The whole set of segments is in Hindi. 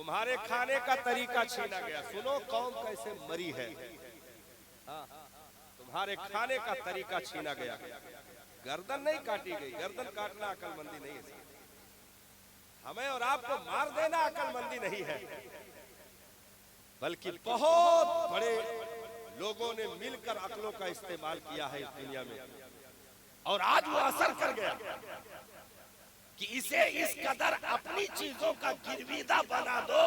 तुम्हारे खाने का तरीका छीना गया। सुनो कौम कैसे मरी है। हाँ, तुम्हारे खाने का तरीका छीना गया। गर्दन नहीं काटी गई, गर्दन काटना अकलमंदी नहीं है। हमें और आपको मार देना अकलमंदी नहीं है, बल्कि बहुत बड़े लोगों ने मिलकर अकलों का इस्तेमाल किया है इस दुनिया में, और आज वो असर कर गया कि इसे इस कदर अपनी चीजों का गिरवीदा बना दो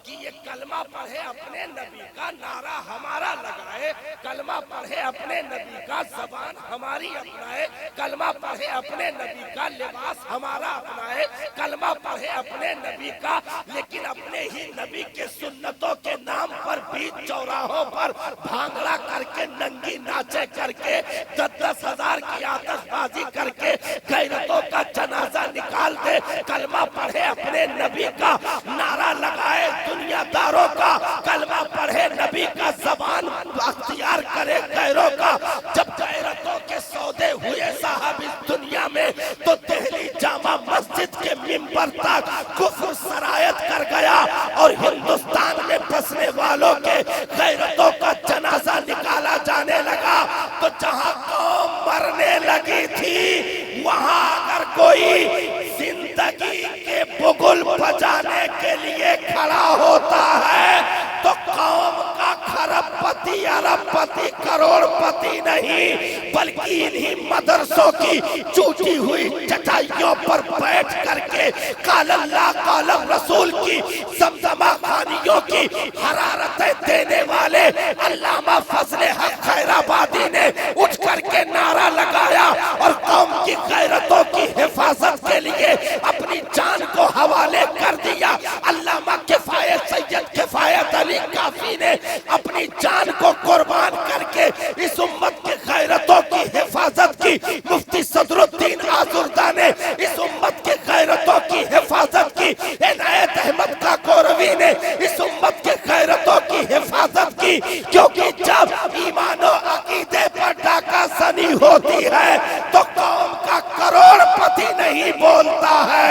कि ये कलमा पढ़े अपने नबी का, नारा हमारा लगाए, कलमा पढ़े अपने नबी का, जबान हमारी अपनाए, कलमा पढ़े अपने नबी का, लिबास हमारा अपनाए, कलमा पढ़े अपने नबी का, लेकिन अपने ही नबी के सुन्नतों के नाम पर बीच चौराहों पर भांगड़ा करके, नंगी नाचे करके, 10-10 हजार की आतिशबाजी करके गैरतों का जनाजा निकाल दे, कलमा पढ़े अपने नबी का, नारा लगाए दुनियादारों का, कलमा पढ़े नबी का, जबान अख्तियार करे गैरों का। जब गैरतों के सौदे हुए साहब इस दुनिया में, तो दिल्ली जामा मस्जिद के मिंबर तक कुफ्र सरायत कर गया, और हिंदुस्तान में बसने वालों के गैरतों का जनाजा निकाला जाने लगा। तो जहां कौम मरने लगी थी, वहां अगर कोई जिंदगी के बुगुल बजाने के लिए खड़ा होता है, तो कौम का खरबपति, अरबपति, करोड़पति नहीं, बल्कि इन्हीं मदरसों की टूटी हुई चटाइयों पर बैठ करके काल अल्लाह कालम रसूल की जमजमा खानियों की हरारतें देने वाले अल्लामा फजले हक खैराबादी ने उठ करके नारा लगाया और कौम की गैरतों की हिफाजत के लिए अपनी जान को हवाले कर दिया। अल्लामा किफायत सैयद किफायत अली काफी ने अपनी जान को कुर्बान करके इस उम्मत की गैरतों की हिफाजत की। मुफ्ती सदरुद्दीन आजुर्दा ने इस उम्मत की गैरतों की हिफाजत की। इनायत अहमद काकोरवी ने इस उम्मत की गैरतों की हिफाजत की, क्योंकि जब ईमान और अकीदे पर डाका सनी होती है तो कौम का करोड़पति नहीं बोलता है,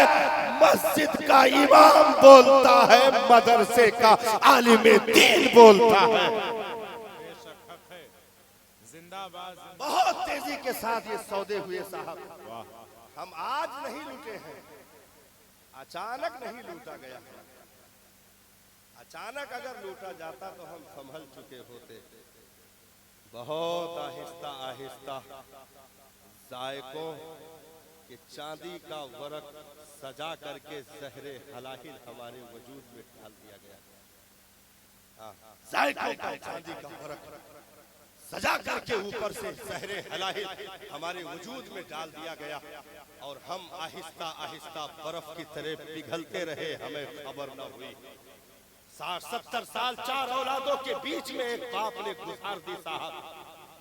मस्जिद का इमाम बोलता है, मदरसे का आलिम दीन बोलता है। बहुत तेजी के साथ ये सौदे हुए साहब, हम आज नहीं लूटे हैं, अचानक नहीं लूटा गया। अचानक अगर लूटा जाता तो हम संभल चुके होते। बहुत आहिस्ता आहिस्ता जायकों कि चांदी का वर्क सजा करके जहरे हलाहिल हमारे वजूद में डाल दिया गया। जायकों का चांदी का वर्क सजा करके ऊपर से जहरे हलाहिल हमारे वजूद में डाल दिया गया, और हम आहिस्ता आहिस्ता बर्फ की तरह पिघलते रहे, हमें खबर न हुई। 60-70 साल 4 औलादों के बीच में एक बाप ने गुजार दी साहब।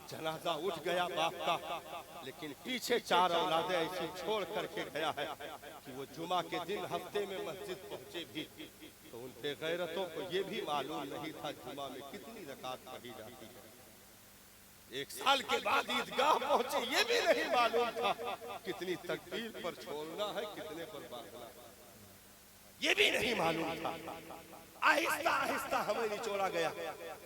जनाजा उठ गया बाप का, लेकिन पीछे 4 औलादे ऐसी छोड़ करके गया है कि वो जुमा के दिन हफ्ते में मस्जिद पहुंचे भी तो उन बेगैरतों को ये भी मालूम नहीं था जुमा में कितनी रकात पढ़ी जाती है। 1 साल के बाद ईदगाह पहुंचे, ये भी नहीं मालूम था कितनी तकबीर पर छोड़ना है, कितने पर बांधना, ये भी नहीं मालूम था। आहिस्ता आहिस्ता हमें निचोड़ा गया।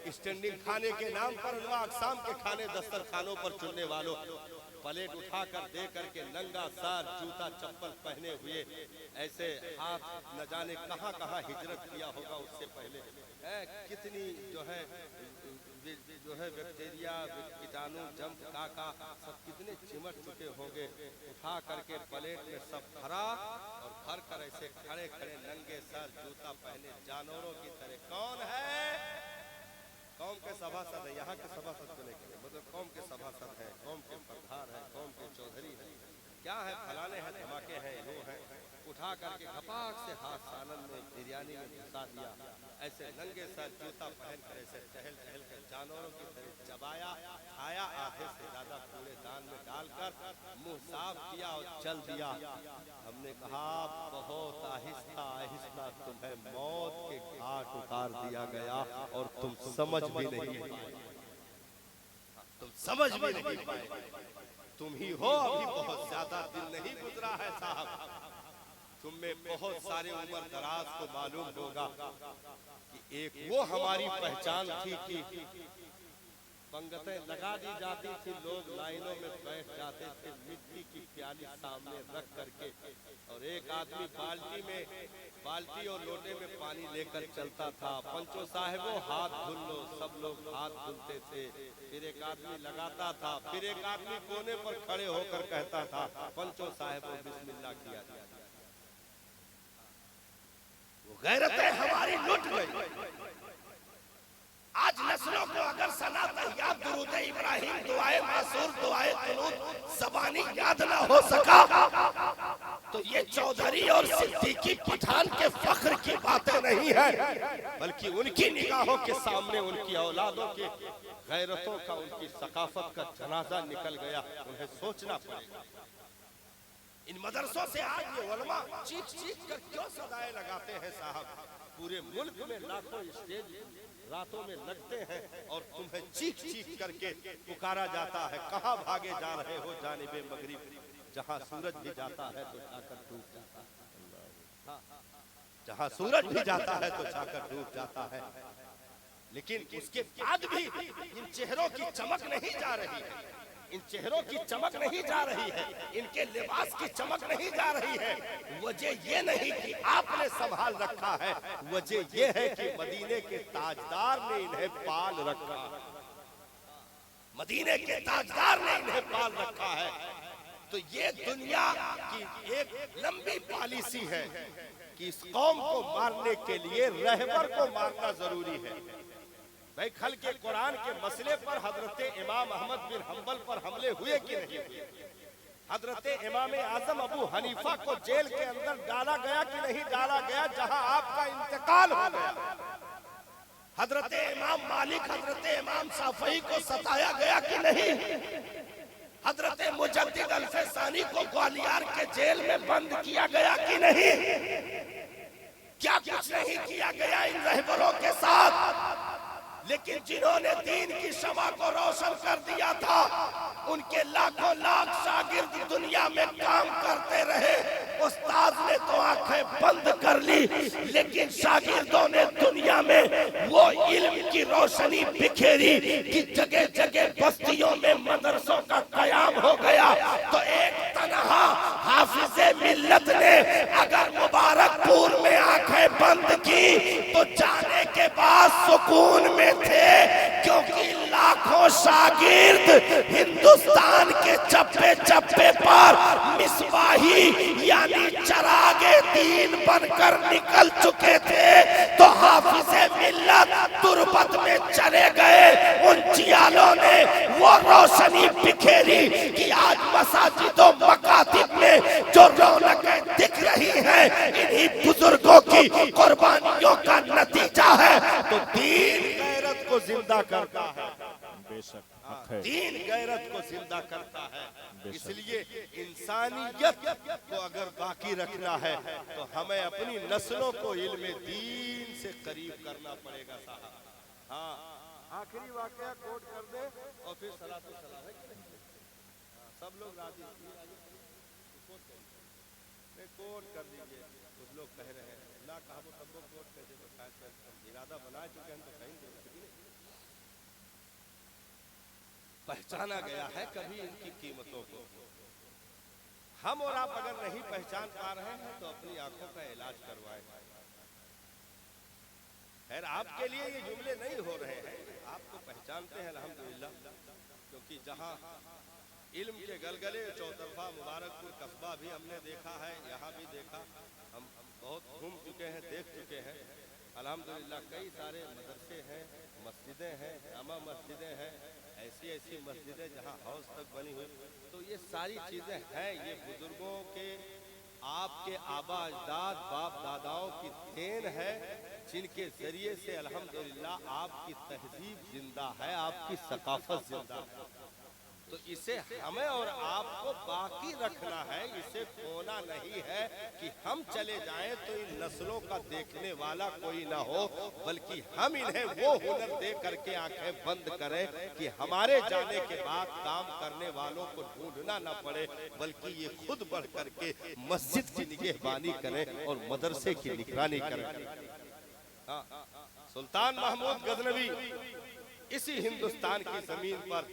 स्टैंडिंग खाने के नाम पर अनवा अक़साम के खाने दस्तरखानों पर चुनने वालों, प्लेट उठाकर दे करके नंगा सर जूता चप्पल पहने हुए, ऐसे हाथ न जाने कहां कहां हिजरत किया होगा उससे पहले, कितनी जो है बैक्टीरिया कीटाणु जंप काका सब कितने चिमट चुके होंगे। उठा करके प्लेट में सब भरा और भर कर ऐसे खड़े खड़े नंगे सर जूता पहने जानवरों की तरह। कौन है? कौम के सभासद है, यहाँ के सभासद को लेकर, मतलब कौम के सभासद है, कौम के प्रधान है, कौम के चौधरी है, क्या है, फलाने हैं, धमाके हैं, यूं है। उठा करके खपाक से हाथ सालन में बिरयानी में घुसा दिया, ऐसे नंगे सर जूता पहन कर ऐसे टहल टहल कर जानवरों की तरह चबाया, खाया, आधे से ज्यादा कूड़ेदान में डालकर मुंह साफ किया और चल दिया। हमने कहा बहुत आहिस्ता आहिस्ता तुम्हें मौत के घाट उतार दिया गया और तुम समझ भी नहीं पाए, तुम समझ भी नहीं पाए। तुम ही हो, अभी बहुत ज्यादा दिन नहीं गुजरा है साहब, तुम में बहुत सारे उम्र दराज को मालूम होगा कि एक वो हमारी पहचान थी कि पंगतें लगा दी जाती थी, लोग लाइनों में बैठ जाते थे मिट्टी की प्याली सामने रख करके, और एक आदमी बाल्टी और लोटे में पानी लेकर चलता था। पंचो साहिबो हाथ धुल लो, सब लोग हाथ धुलते थे। फिर एक आदमी लगाता था, फिर एक आदमी कोने पर खड़े होकर कहता था पंचो साहिबो बिस्मिल्लाह किया जाए। वो गैरतें हमारी लुट गई। आज नस्लों को अगर सनातन याद, दुरूद इब्राहिम, दुआए मासूर, दुआए कुनूत ज़बानी याद ना हो सका तो ये चौधरी और सिद्दीकी पठान के फख्र की बातें नहीं है, बल्कि उनकी निगाहों के सामने उनकी औलादों के गैरतों का, उनकी सकाफत का जनाजा निकल गया। उन्हें सोचना पड़ेगा। इन मदरसों से आज ये उलमा चीख चीख कर क्यों सदाएं लगाते हैं साहब? पूरे मुल्क में लाखों स्टेज रातों में लगते हैं और तुम्हें चीख चीख करके पुकारा जाता है, कहाँ भागे जा रहे हो जानिबे मगरिब, जहाँ सूरज भी जाता है तो जाकर डूब जाता है, जहाँ सूरज भी जाता है तो जाकर डूब जाता है। लेकिन उसके बाद भी इन चेहरों की चमक नहीं जा रही है, इन चेहरों की चमक नहीं जा रही है, इनके लिबास की चमक नहीं जा रही है। वजह ये नहीं कि आपने संभाल रखा है, वजह ये है कि मदीने के ताजदार ने इन्हें पाल रखा है, मदीने के ताजदार ने इन्हें पाल रखा है। तो ये दुनिया की एक लंबी पॉलिसी है कि इस कौम को मारने के लिए रहबर को मारना जरूरी है। भाई खल के कुरान के मसले पर हजरत इमाम अहमद बिन हम्बल पर हमले हुए कि नहीं हुए? हजरत इमाम आजम अबू हनीफा को जेल के अंदर डाला गया कि नहीं डाला गया, जहां आपका इंतकाल हो गया? हजरत इमाम मालिक, हजरत इमाम शाफई को सताया गया कि नहीं? हजरत मुजद्दिद अल्फसानी को ग्वालियर के जेल में बंद किया गया कि नहीं? क्या कुछ नहीं किया गया इन रहबरों के साथ? लेकिन जिन्होंने दीन की शमा को रोशन कर दिया था, उनके लाखों लाख शागिर्द दुनिया में काम करते रहे। उस्ताद ने तो आंखें बंद कर ली, लेकिन शागिर्दों ने दुनिया में वो इल्म की रोशनी बिखेरी कि जगह जगह बस्तियों में मदरसों का कयाम हो गया। तो एक तनहा हाफिज़े मिल्लत ने अगर मुबारकपुर में आंखें बंद की तो जाने के बाद सुकून में थे, क्योंकि लाखों शागिर्द हिंदुस्तान के चप्पे चप्पे पर मिसबाही यानी चरागे दीन बनकर निकल चुके थे। तो हाफिज़े मिल्लत तुरबत में चले गए। उन जियालों ने वो रोशनी बिखेरी कि आज मसाजिदों मकातिब में जो रौनकें दिख रही हैं, इन्हीं बुजुर्गों की कुर्बानियों का नतीजा है। तो दीन गैरत को जिंदा करता है, बेशक दीन गैरत को जिंदा करता है। इसलिए इंसानियत को अगर बाकी रखना है तो हमें अपनी नस्लों को इल्म दीन से करीब करना पड़ेगा साहब। हाँ, आखिरी वाकया कोट कर दे और फिर सलातो सलाम है कि नहीं? सब लोग राजी कोट कर दीजिए। कुछ लोग कह रहे हैं ना कहा वो सब लोग कोट कर दे, तो शायद इरादा बना चुके हैं तो कहेंगे। पहचाना गया है कभी इनकी कीमतों को। हम और आप अगर नहीं पहचान पा रहे हैं तो अपनी आंखों का इलाज करवाएं। खैर आपके लिए ये जुमले नहीं हो रहे हैं, आप तो पहचानते हैं अल्हम्दुलिल्लाह, क्योंकि जहां इल्म के गलगले चौतरफा मुबारकपुर कस्बा भी हमने देखा है, यहाँ भी देखा, हम बहुत घूम चुके हैं, देख चुके हैं अल्हम्दुलिल्लाह। कई सारे मदरसे हैं, मस्जिदें हैं, जामा मस्जिदें हैं, ऐसी ऐसी मस्जिदें जहाँ हौज तक बनी हुई। तो ये सारी चीज़ें हैं, ये बुजुर्गों के, आपके आबा अजदाद बाप दादाओं की देन है, जिनके जरिए से अल्हम्दुलिल्लाह आपकी तहजीब जिंदा है, आपकी सकाफत जिंदा है। तो इसे हमें और आपको बाकी रखना है, इसे खोना नहीं है कि हम चले जाएं तो इन नस्लों का देखने वाला कोई ना हो, बल्कि हम इन्हें वो हुनर दे करके आंखें बंद करें कि हमारे जाने के बाद काम करने वालों को ढूंढना ना पड़े, बल्कि ये खुद बढ़ करके मस्जिद की निगहबानी करें और मदरसे की निगरानी करें। हाँ, सुल्तान महमूद गजनवी इसी हिंदुस्तान की जमीन पर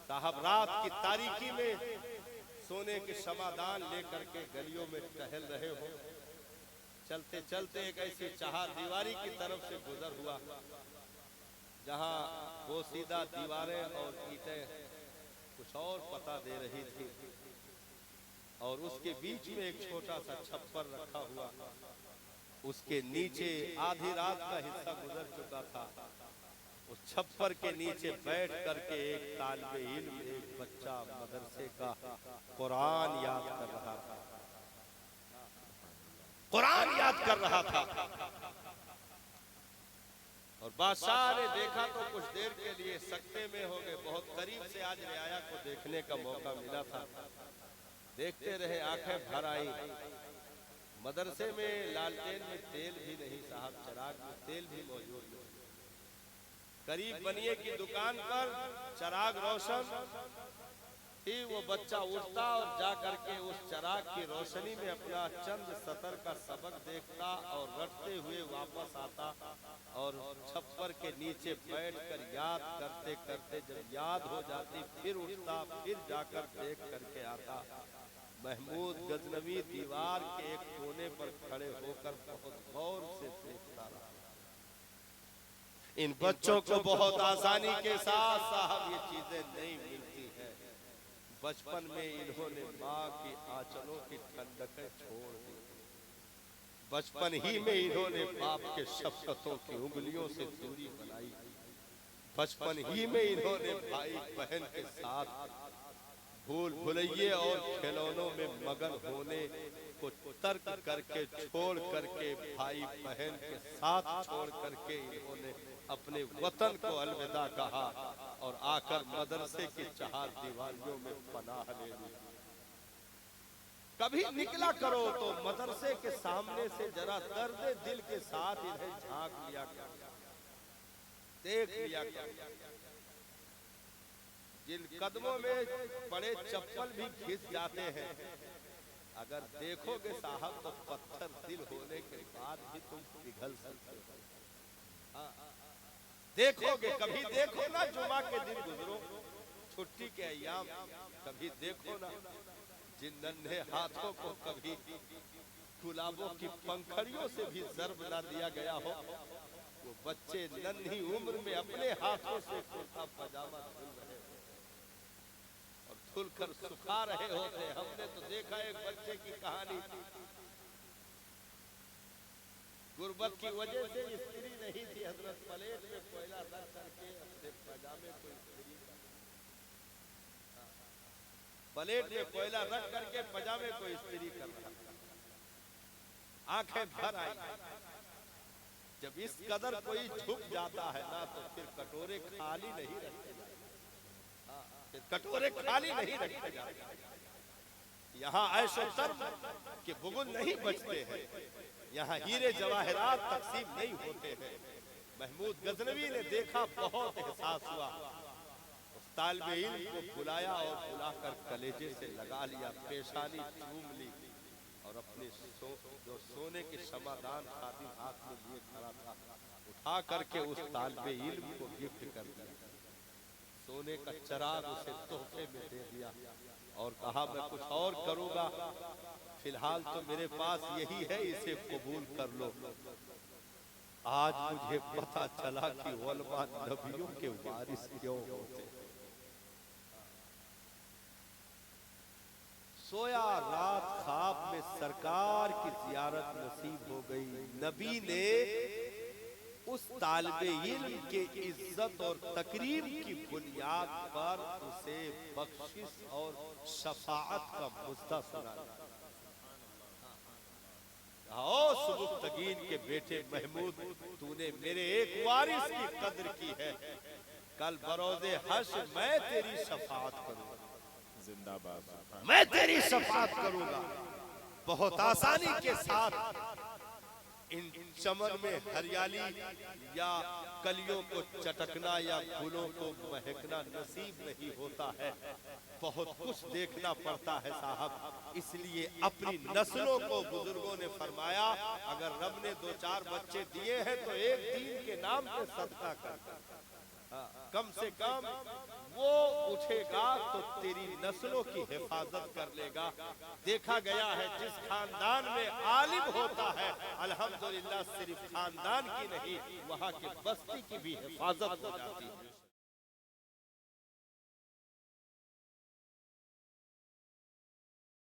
साहब रात की तारीकी में सोने के समादान लेकर के गलियों में टहल रहे हो, चलते चलते एक ऐसी चाहा दीवारी की तरफ से गुजर हुआ जहां वो सीधा दीवारें और ईंटें कुछ और पता दे रही थी, और उसके बीच में एक छोटा सा छप्पर रखा हुआ, उसके नीचे आधी रात का हिस्सा गुजर चुका था। उस छप्पर के नीचे बैठ करके एक तालिबे इल्म, एक बच्चा मदरसे का कुरान याद कर रहा था, कुरान याद कर रहा था। और बादशाह ने देखा तो कुछ देर के लिए सकते में हो गए। बहुत करीब से आज रियाया को देखने का मौका मिला था, देखते रहे, आंखें भर आई। मदरसे में लालटेन में तेल भी नहीं साहब, चिराग में तेल भी मौजूद नहीं। करीब बनिए की दुकान पर चिराग रोशन ही, वो बच्चा उठता और जा करके उस चिराग की रोशनी में अपना चंद सतर का सबक देखता और रटते हुए वापस आता, और छप्पर के नीचे बैठकर याद करते करते जब याद हो जाती फिर उठता, फिर जाकर देख करके आता। महमूद गजनवी दीवार के एक कोने पर खड़े होकर बहुत गौर से देखता रहा। इन बच्चों को बहुत आसानी के साथ साहब ये चीजें नहीं मिलती हैं। बचपन में इन्होंने माँ की आंचलों की ठंडकें छोड़ दी, बचपन ही में इन्होंने बाप के शफकतों की उंगलियों से दूरी बनाई, बचपन ही में इन्होंने भाई बहन के साथ भूल भुलैये और खिलौनों में मगन होने को तर्क करके छोड़ करके भाई बहन के साथ छोड़ करके इन्होंने अपने वतन को अलविदा कहा और आकर मदरसे की चार दीवारियों में पनाह ले ली। कभी निकला करो तो मदरसे के सामने से जरा दर्द दिल के साथ इन्हें झांक लिया कर, देख लिया कर। जिन कदमों में पड़े चप्पल भी घिस जाते हैं, अगर देखोगे साहब तो पत्थर दिल होने के बाद भी तुम पिघल सकते हो। देखोगे, कभी देखो ना, जुमा के दिन गुजरो, छुट्टी के अय्याम, कभी देखो ना जिन नन्हे हाथों को कभी गुलाबों की पंखड़ियों से भी ज़र्ब ना दिया गया हो, वो बच्चे नन्ही उम्र में अपने हाथों से कुर्ता पजामा धुल रहे और धुलकर सुखा रहे होते। हमने तो देखा एक बच्चे की कहानी, गुर्बत की वजह से स्त्री नहीं थी, हजरत प्लेट में कोयला रख करके अपने पजामे को इस्त्री, प्लेट में कोयला रख करके पजामे को इस्त्री कर रहा। आंखें भर आई। जब इस कदर कोई झुक जाता है ना तो फिर कटोरे खाली नहीं रखते, फिर कटोरे खाली नहीं रखते जाते। यहाँ ऐशो शर्म के बुगुल नहीं बचते हैं, यहाँ हीरे जवाहरात तकसीम नहीं होते हैं। महमूद गजनवी ने देखा, बहुत एहसास हुआ, उस तालिबे इल्म को बुलाया और बुलाकर कलेजे से लगा लिया, पेशानी चूम ली और अपने जो सोने के समादान खादिम हाथ में लिए खड़ा था उठा करके उस तालिबे इल्म को गिफ्ट कर दिया। सोने का चिराग उसे तोहफे में दे दिया और कहा मैं कुछ और करूंगा, फिलहाल तो मेरे पास यही है, इसे कबूल कर लो। आज मुझे पता चला कि उलमा नबियों के वारिस क्यों होते। सोया रात ख्वाब में सरकार की जियारत नसीब हो गई। नबी ने उस तालिबे इल्म के इज्जत और तकरीम की बुनियाद पर उसे बख्शिश और शफाअत का मुद्दा सुनाया। आओ सुबुक्तगीन के बेटे महमूद, तूने मेरे एक वारिस की कद्र की है, कल बरोज़े हश्र मैं तेरी शफाअत करूंगा, जिंदाबाद, मैं तेरी शफाअत करूंगा। बहुत आसानी के साथ इन चमन में हरियाली या कलियों को चटकना या फूलों को महकना नसीब नहीं होता है, बहुत कुछ देखना पड़ता है साहब। इसलिए अपनी नस्लों को बुजुर्गों ने फरमाया, अगर रब ने 2-4 बच्चे दिए हैं तो एक दीन के नाम पे सदका कर, कम से कम वो उठेगा तो तेरी नस्लों की हिफाजत कर लेगा। देखा गया है जिस खानदान में आलिम होता है, अल्हम्दुलिल्लाह सिर्फ खानदान की नहीं, वहां की बस्ती की भी हिफाजत हो जाती है।